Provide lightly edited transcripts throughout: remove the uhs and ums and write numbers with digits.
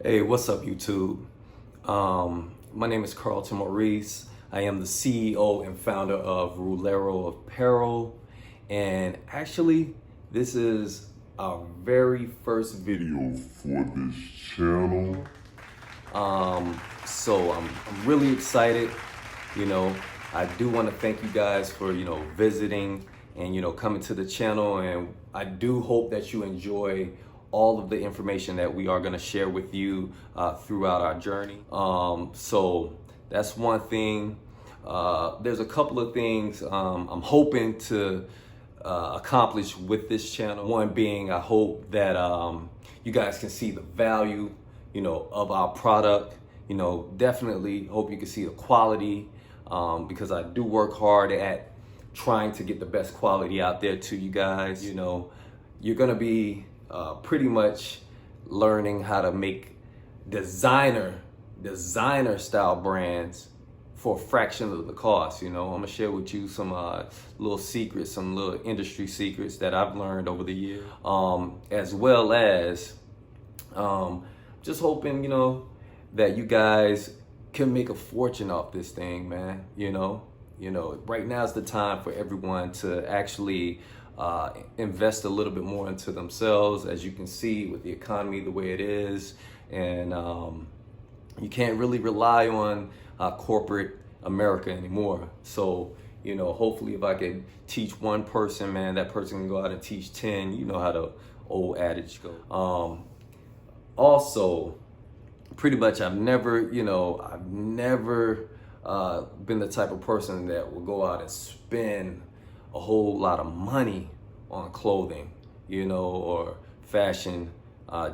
Hey, what's up, YouTube? My name is Carlton Maurice. I am the CEO and founder of Rulero Apparel. And actually, this is our very first video for this channel. So I'm really excited. I do want to thank you guys for, visiting and, coming to the channel. And I do hope that you enjoy all of the information that we are going to share with you throughout our journey. So that's one thing. There's a couple of things I'm hoping to accomplish with this channel. One being, I hope that you guys can see the value, of our product. Definitely hope you can see the quality, because I do work hard at trying to get the best quality out there to you guys. You're gonna be pretty much learning how to make designer style brands for a fraction of the cost. I'm gonna share with you some little secrets, some little industry secrets that I've learned over the years, as well as just hoping, that you guys can make a fortune off this thing, man. Right now is the time for everyone to actually invest a little bit more into themselves, as you can see with the economy the way it is. And you can't really rely on corporate America anymore. So, hopefully if I can teach one person, man, that person can go out and teach 10. You know how the old adage goes. Also, pretty much I've never been the type of person that will go out and spend a whole lot of money on clothing, or fashion,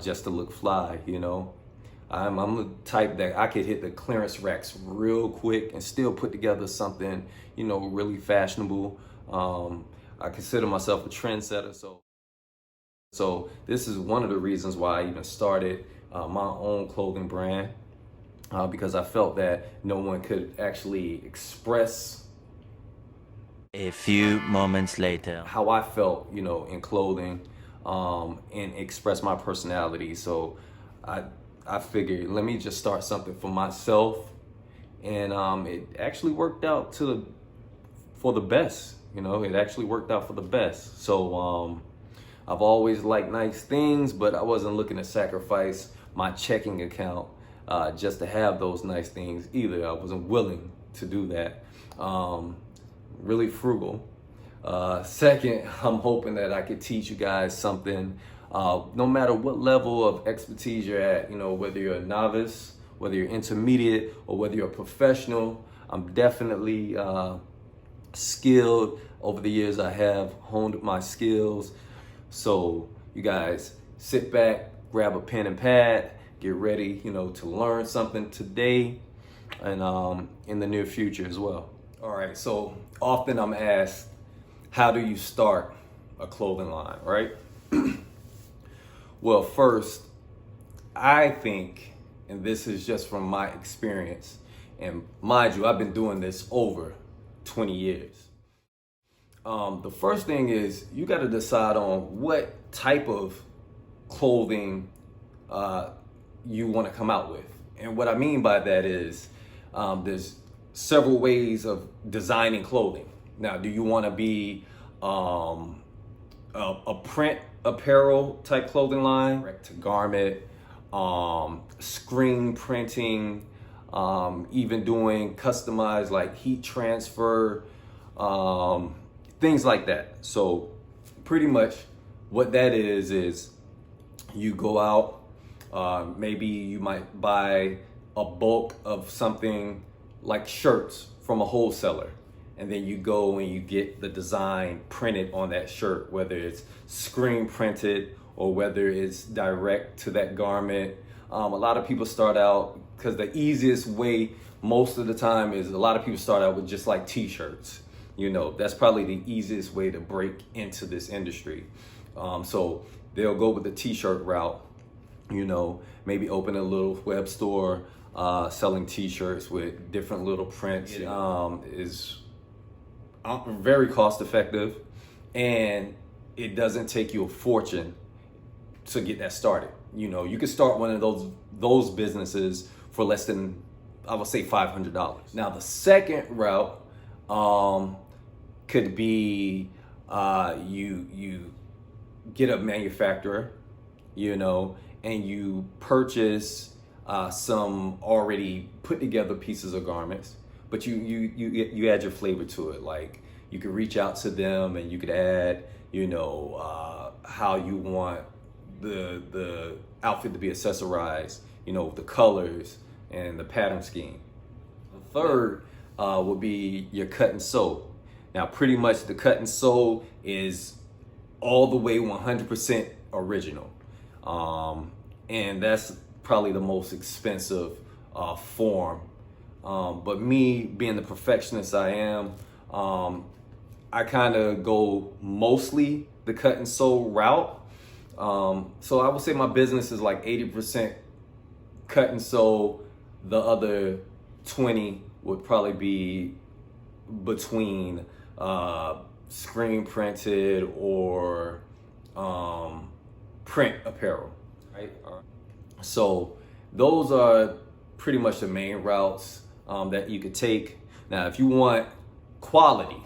just to look fly. I'm the type that I could hit the clearance racks real quick and still put together something, really fashionable. I consider myself a trendsetter, so this is one of the reasons why I even started my own clothing brand, because I felt that no one could actually express a few moments later how I felt, in clothing, and express my personality. So I figured, let me just start something for myself, and it actually worked out for the best. It actually worked out for the best. So I've always liked nice things, but I wasn't looking to sacrifice my checking account just to have those nice things either. I wasn't willing to do that. Really frugal. Second, I'm hoping that I could teach you guys something, no matter what level of expertise you're at, whether you're a novice, whether you're intermediate, or whether you're a professional. I'm definitely skilled. Over the years, I have honed my skills. So you guys sit back, grab a pen and pad, get ready, to learn something today and in the near future as well. All right, so often I'm asked, how do you start a clothing line, right? Well, first, I think, and this is just from my experience, and mind you, I've been doing this over 20 years. The first thing is you got to decide on what type of clothing you want to come out with. And what I mean by that is there's several ways of designing clothing. Now, do you want to be a print apparel type clothing line, direct to garment, screen printing, even doing customized like heat transfer, things like that? So pretty much what that is you go out, maybe you might buy a bulk of something like shirts from a wholesaler, and then you go and you get the design printed on that shirt, whether it's screen printed or whether it's direct to that garment. A lot of people start out, because the easiest way most of the time is, a lot of people start out with just like t-shirts. That's probably the easiest way to break into this industry. So they'll go with the t-shirt route, maybe open a little web store selling t-shirts with different little prints. Is very cost effective, and it doesn't take you a fortune to get that started. You can start one of those those businesses for less than, I would say, $500. Now, the second route could be you get a manufacturer, and you purchase some already put together pieces of garments, but you add your flavor to it. Like, you could reach out to them and you could add, how you want the outfit to be accessorized, the colors and the pattern scheme. The third would be your cut and sew. Now, pretty much the cut and sew is all the way 100% original. And that's probably the most expensive form. But me being the perfectionist I am, I kind of go mostly the cut and sew route. So I would say my business is like 80% cut and sew. The other 20 would probably be between screen printed or print apparel, right? So those are pretty much the main routes that you could take. Now, if you want quality,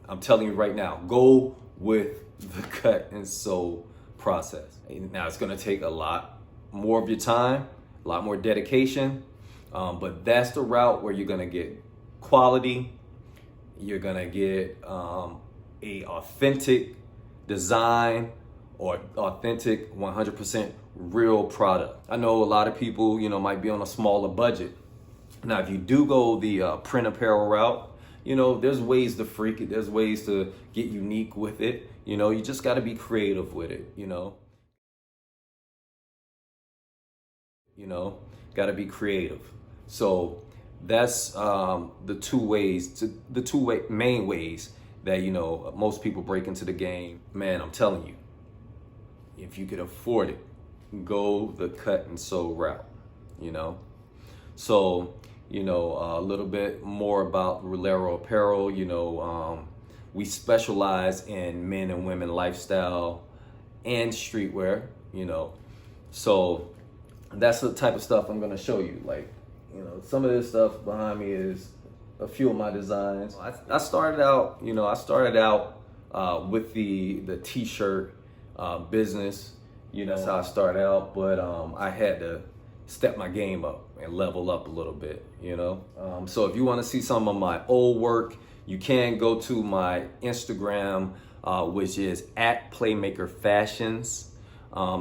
I'm telling you right now, go with the cut and sew process. Now, it's gonna take a lot more of your time, a lot more dedication, but that's the route where you're gonna get quality. You're gonna get a authentic design or authentic 100% real product. I know a lot of people, might be on a smaller budget. Now, if you do go the print apparel route, there's ways to freak it. There's ways to get unique with it. You just got to be creative with it. Got to be creative. So that's the main ways that most people break into the game. Man, I'm telling you, if you could afford it, go the cut and sew route. So a little bit more about Rulero Apparel. We specialize in men and women lifestyle and streetwear. So that's the type of stuff I'm gonna show you. Like, some of this stuff behind me is a few of my designs. I started out with the t-shirt business. That's how I started out, but I had to step my game up and level up a little bit, So if you want to see some of my old work, you can go to my Instagram, which is @PlaymakerFashions.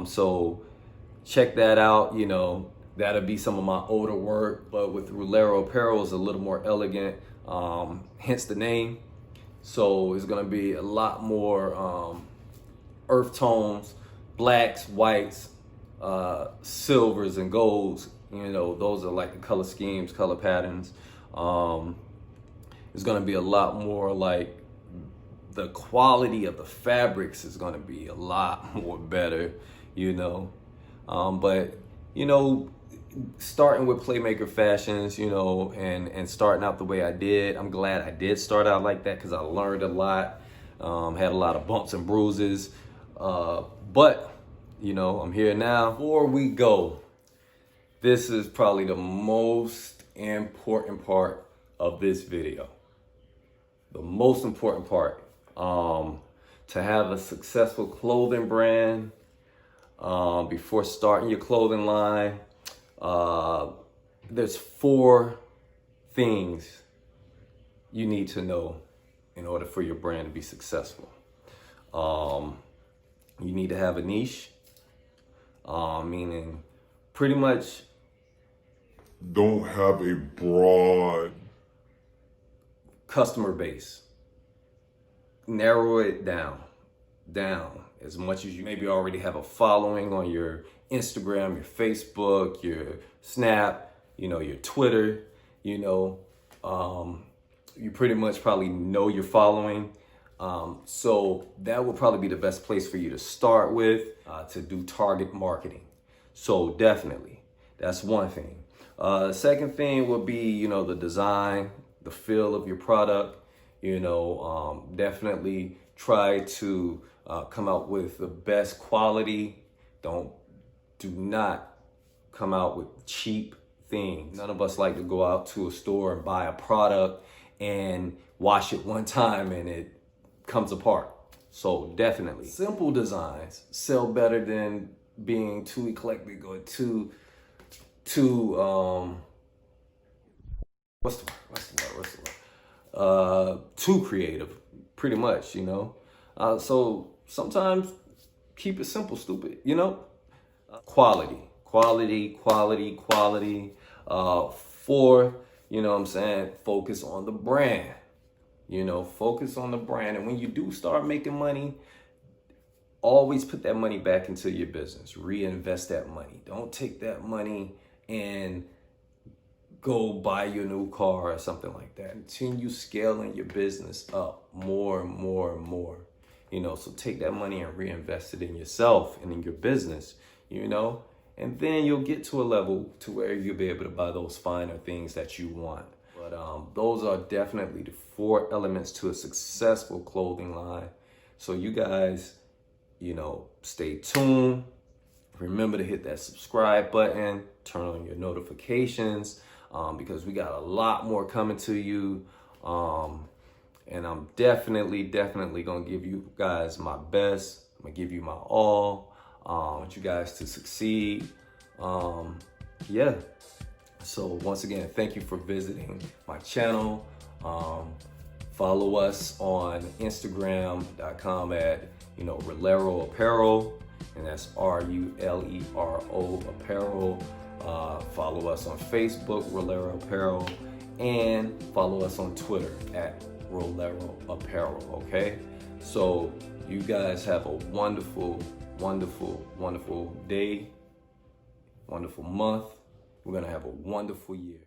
So check that out. That'll be some of my older work, but with Rulero Apparel is a little more elegant, hence the name. So it's gonna be a lot more earth tones, blacks, whites, silvers and golds. Those are like the color schemes, color patterns. It's gonna be a lot more like the quality of the fabrics is gonna be a lot more better, but starting with Playmaker Fashions, and starting out the way I did, I'm glad I did start out like that because I learned a lot, had a lot of bumps and bruises, but I'm here now. Before we go, this is probably the most important part of this video. The most important part, to have a successful clothing brand, before starting your clothing line, there's 4 things you need to know in order for your brand to be successful. You need to have a niche, meaning pretty much don't have a broad customer base. Narrow it down as much as you maybe already have a following on your Instagram, your Facebook, your Snap, your Twitter, you pretty much probably know your following. So that would probably be the best place for you to start with, to do target marketing. So definitely, that's one thing. The second thing would be, the design, the feel of your product. Definitely try to come out with the best quality. Do not come out with cheap things. None of us like to go out to a store and buy a product and wash it one time and it comes apart. So definitely, simple designs sell better than being too eclectic or too too creative, pretty much, you know. So sometimes keep it simple, stupid, you know. Quality. Fourth, you know what I'm saying, focus on the brand. You know, focus on the brand. And when you do start making money, always put that money back into your business. Reinvest that money. Don't take that money and go buy your new car or something like that. Continue scaling your business up more and more and more. You know, so take that money and reinvest it in yourself and in your business, you know, and then you'll get to a level to where you'll be able to buy those finer things that you want. But those are definitely the 4 elements to a successful clothing line. So you guys, you know, stay tuned. Remember to hit that subscribe button, turn on your notifications, because we got a lot more coming to you. And I'm definitely gonna give you guys my best. I'm gonna give you my all. I want you guys to succeed. Yeah. So once again, thank you for visiting my channel. Follow us on Instagram.com at, you know, Rolero Apparel, and that's RULERO Apparel. Follow us on Facebook, Rolero Apparel, and follow us on Twitter at Rolero Apparel, okay? So you guys have a wonderful day, wonderful month. We're gonna have a wonderful year.